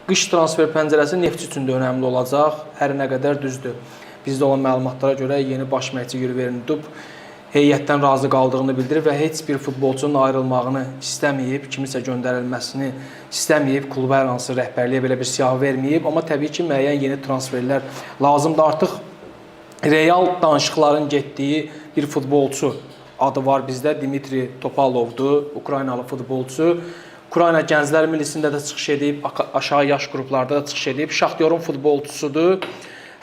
qış transfer pəncərəsi Neftçi üçün də önəmli olacaq. Hər nə qədər düzdür. Bizdə olan məlumatlara görə yeni baş məşqçi Yurgen Dub heyətdən razı qaldığını bildirir və heç bir futbolçunun ayrılmağını istəməyib, kimisə göndərilməsini istəməyib, kluba hər hansı rəhbərliyə belə bir siyahı verməyib. Amma təbii ki, müəyyən yeni transferlər lazımdır. Artıq real danışıqların getdiyi bir futbolçu adı var bizdə. Dimitri Topalovdur, Ukraynalı futbolçu. Ukrayna Gənclər Millisində də çıxış edib, aşağı yaş qruplarda da çıxış edib. Şaxtyorun futbolçusudur.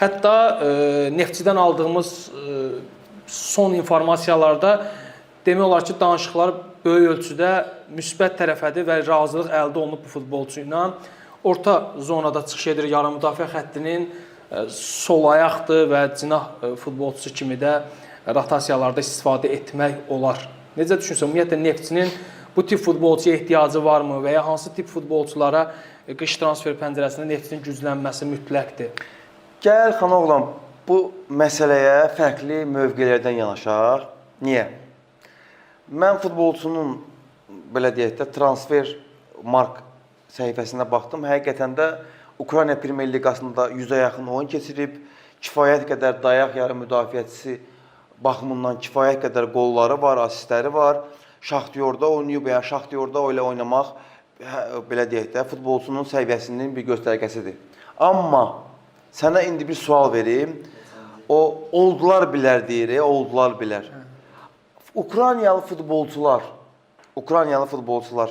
Hətta Neftçidən aldığımız son informasiyalarda demək olar ki, danışıqlar böyük ölçüdə müsbət tərəfədir və razılıq əldə olunub bu futbolçu ilə. Orta zonada çıxış edir, yarım müdafiə xəttinin sol ayaqdır və cinah futbolçusu kimi də rotasiyalarda istifadə etmək olar. Necə düşünürsən, ümumiyyətlə Neftçinin bu tip futbolçuya ehtiyacı varmı və ya hansı tip futbolçulara qış transfer pəncərəsində Neftçinin güclənməsi mütləqdir? Gəl xanoğlan, bu məsələyə fərqli mövqelərdən yanaşaq. Niyə? Mən futbolçunun, belə deyək də, transfer mark səhifəsinə baxdım. Həqiqətən də Ukrayna Premyer Liqasında 100-ə yaxın oyun keçirib, kifayət qədər dayaq yarı müdafiəçisi baxımından kifayət qədər qolları var, asistləri var. Şaxtyorda oynayıb, yəni Şaxtyorda ilə oynamaq, belə deyək də, futbolçunun səviyyəsinin bir göstərgəsidir. Amma sənə indi bir sual verim. O, oldular bilər deyir, oldular bilər. Ukraynalı futbolçular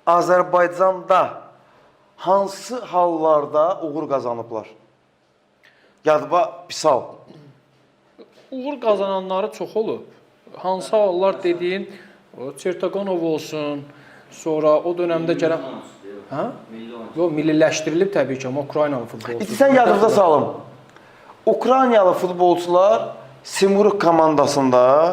Azərbaycanda hansı hallarda uğur qazanıblar? Yadıma misal. Uğur qazananları çox olub. Hansı hallar dediyin, Çertagonov olsun, sonra o dönəmdə gələn... Hə? Yox, milliləşdirilib təbii ki, amma Ukraynalı futbolçular. Sən yadınıza salım. Ukraynalı futbolçular Simurq komandasında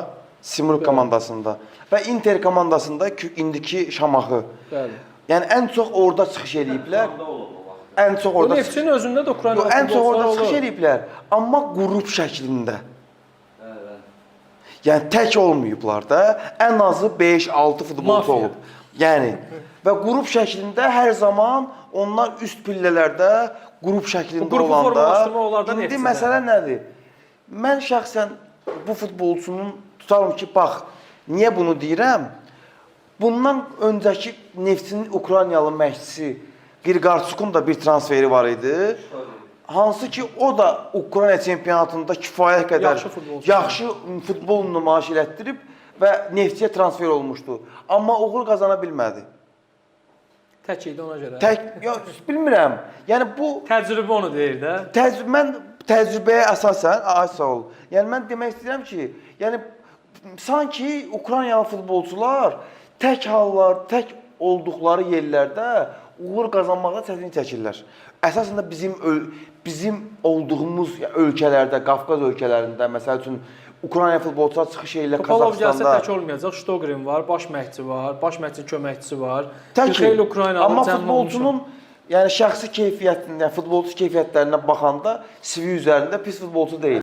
və Inter komandasında indiki Şamaxı. Bəli. Yəni ən çox orada çıxış ediblər. Ən çox orada. Neftçinin özündə də Ukraynalı futbolçular ən çox orada çıxış olur. ediblər, amma qrup şəklində. Yəni tək olmayıblar da, ən azı 5-6 futbolçu olub. Yəni və qrup şəklində hər zaman onlar üst pillələrdə qrup şəklində olanda indi məsələ nədir? Mən şəxsən bu futbolçunun tutalım ki, bax, niyə bunu deyirəm? Bundan öncəki Neftçinin Ukraynalı məşqçisi Qirqarçukun da bir transferi var idi. Hansı ki, o da Ukrayna çempionatında kifayət qədər yaxşı futbol nümayiş elətdirib və Neftçiyə transfer olmuşdu. Amma uğur qazana bilmədi. Tək idi ona görə. Bilmirəm. Yəni bu... Təcrübə onu deyir də. Mən təcrübəyə əsasən, sağ ol. Yəni mən demək istəyirəm ki, yəni sanki Ukraynalı futbolçular tək hallar, tək olduqları yerlərdə uğur qazanmağa çətinlik çəkirlər. Əsasında bizim olduğumuz ölkələrdə, Qafqaz ölkələrində, məsəl üçün Ukrayna futbolçular çıxış edirlər Qazaxstanda. Topalov gəlsə tək olmayacaq. Ştogrin var, baş məşqçi var, baş məşqçinin köməkçisi var. Tək, amma futbolçunun yəni şəxsi keyfiyyətindən, futbolçu keyfiyyətlərinə baxanda CV üzərində pis futbolçu deyil.